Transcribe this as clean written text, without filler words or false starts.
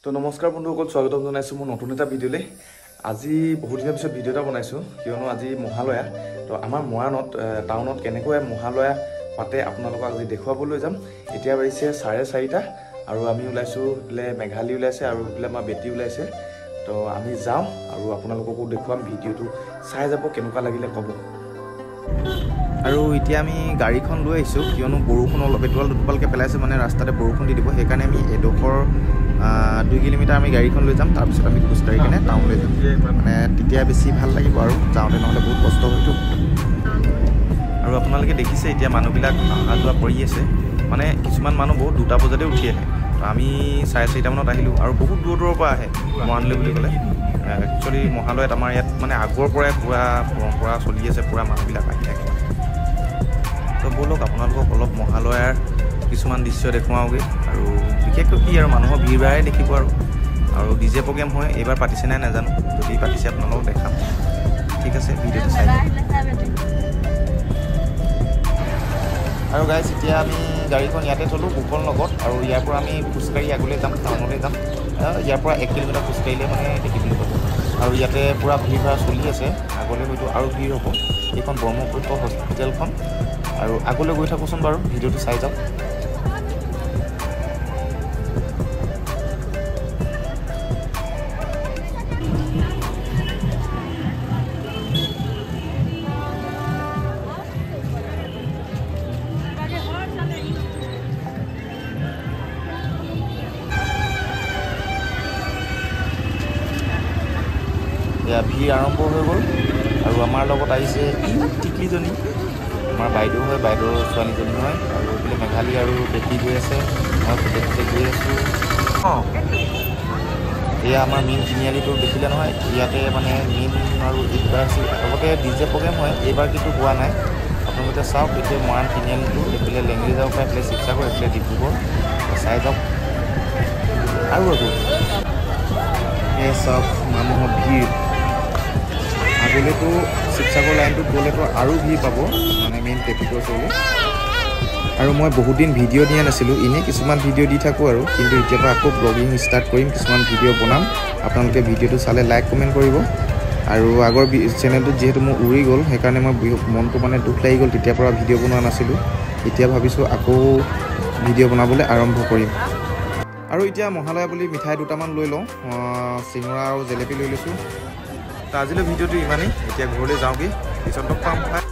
তো নমস্কাৰ বন্ধুসকল, স্বাগতম জনাইছো মোৰ নতুন এটা ভিডিঅ'লৈ। আজি বহুত দিনৰ পিছত ভিডিঅ' এটা বনাইছোঁ, কিয়নো আজি মহালয়া। তো আমাৰ মৰাণত টাউনত কেনেকৈ মহালয়া পাতে আপোনালোকক আজি দেখুৱাবলৈ যাম। এতিয়া বাজিছে 4:30 আৰু আমি ওলাইছোঁ, এইফালে মেঘালী ওলাইছে আৰু এইফালে আমাৰ বেটি ওলাইছে। তো আমি যাওঁ আৰু আপোনালোককো দেখুৱাম। ভিডিঅ'টো চাই যাব, কেনেকুৱা লাগিলে ক'ব। আৰু এতিয়া আমি গাড়ীখন লৈ আহিছোঁ, কিয়নো বৰষুণ অলপ এটোপালকৈ পেলাইছে, মানে ৰাস্তাতে বৰষুণ দি দিব। সেইকাৰণে আমি এডোখৰ 2 কিলোমিটাৰ আমি গাড়ীখন লৈ যাম, তাৰপিছত আমি খোজকাঢ়ি কিনে টাউনলৈ যাম। মানে তেতিয়া বেছি ভাল লাগিব আৰু যাওঁতে, নহ'লে বহুত কষ্ট হয়তো। আৰু আপোনালোকে দেখিছে এতিয়া মানুহবিলাক অহা যোৱা কৰি আছে। মানে কিছুমান মানুহ বহুত 2টা বজাতে উঠি আহে। তো আমি 4:30 মানত আহিলোঁ আৰু বহুত দূৰৰ পৰা আহে মৰাণলৈ বুলি ক'লে। একচুৱেলি মহালয়াত আমাৰ ইয়াত মানে আগৰ পৰাই পূৰা পৰম্পৰা চলি আছে, পূৰা মানুহবিলাক আহি থাকে। তো ব'লক আপোনালোকক অলপ মহালয়াৰ কিছুমান দৃশ্য দেখুৱাওঁগৈ। আৰু বিশেষকৈ কি আৰু মানুহৰ ভিৰ ভাড়াই দেখিব। আৰু DJ প্ৰগ্ৰেম হয়, এইবাৰ পাতিছে নাই নাজানো, যদি পাতিছে আপোনালোকক দেখাম। ঠিক আছে, ভিডিঅ'টো চাই লওক। আৰু গাইজ, এতিয়া আমি গাড়ীখন ইয়াতে থ'লোঁ গোকল নগৰত, আৰু ইয়াৰ পৰা আমি খোজকাঢ়ি আগলৈ যাম, টাউনলৈ যাম। ইয়াৰ পৰা 1 কিলোমিটাৰ খোজকাঢ়িলে মানে দেখিবলৈ পাব। আৰু ইয়াতে পূৰা ভিৰ ভাড়া চলি আছে, আগলৈ হয়তো আৰু ভিৰ হ'ব। এইখন ব্ৰহ্মপুত্ৰ হস্পিটেলখন। আৰু আগলৈ গৈ থাকোঁচোন বাৰু, ভিডিঅ'টো চাই যাওক। এয়া ভিৰ আৰম্ভ হৈ গ'ল, আৰু আমাৰ লগত আহিছে টিকলিজনী, আমাৰ বাইদেউ হয়, বাইদেউৰ ছোৱালীজনী হয়। আৰু এইফালে মেঘালী আৰু বেটি গৈ আছে, মই পুতেকতে গৈ আছোঁ। এয়া আমাৰ মেইন তিনিআলিটো দেখিলে নহয়, ইয়াতে মানে মেইন আৰু এইবাৰ আগতে DJ প্ৰগ্ৰেম হয়, এইবাৰ কিন্তু হোৱা নাই। আপোনালোকে চাওক, এতিয়া মৰাণ তিনিআলিটো এইফালে লেঙেৰী যাব পাৰে, এইফালে শিৱসাগৰ, এইফালে ডিব্ৰুগড়, চাই যাওক। আৰু এই চাওক মানুহৰ ভিৰ। আগলৈতো শিৱসাগৰ লাইনটোত গ'লেতো আৰু ভিৰ পাব, মানে মেইন ট্ৰেফিকৰ ওচৰলৈ। আৰু মই বহুত দিন ভিডিঅ' দিয়া নাছিলোঁ, এনেই কিছুমান ভিডিঅ' দি থাকোঁ আৰু। কিন্তু এতিয়াৰ পৰা আকৌ ব্লগিং ষ্টাৰ্ট কৰিম, কিছুমান ভিডিঅ' বনাম। আপোনালোকে ভিডিঅ'টো চালে লাইক কমেণ্ট কৰিব। আৰু আগৰ চেনেলটোত যিহেতু মোৰ উৰি গ'ল, সেইকাৰণে মই মনটো মানে দুখ লাগি গ'ল, তেতিয়াৰ পৰা ভিডিঅ' বনোৱা নাছিলোঁ। এতিয়া ভাবিছোঁ আকৌ ভিডিঅ' বনাবলৈ আৰম্ভ কৰিম। আৰু এতিয়া মহালয়া বুলি মিঠাই 2টামান লৈ লওঁ, চিঙৰা আৰু জেলেপি লৈ লৈছোঁ। তো আজিলৈ ভিডিঅ'টো ইমানেই, এতিয়া ঘৰলৈ যাওঁগৈ, পিছত লগ পাম।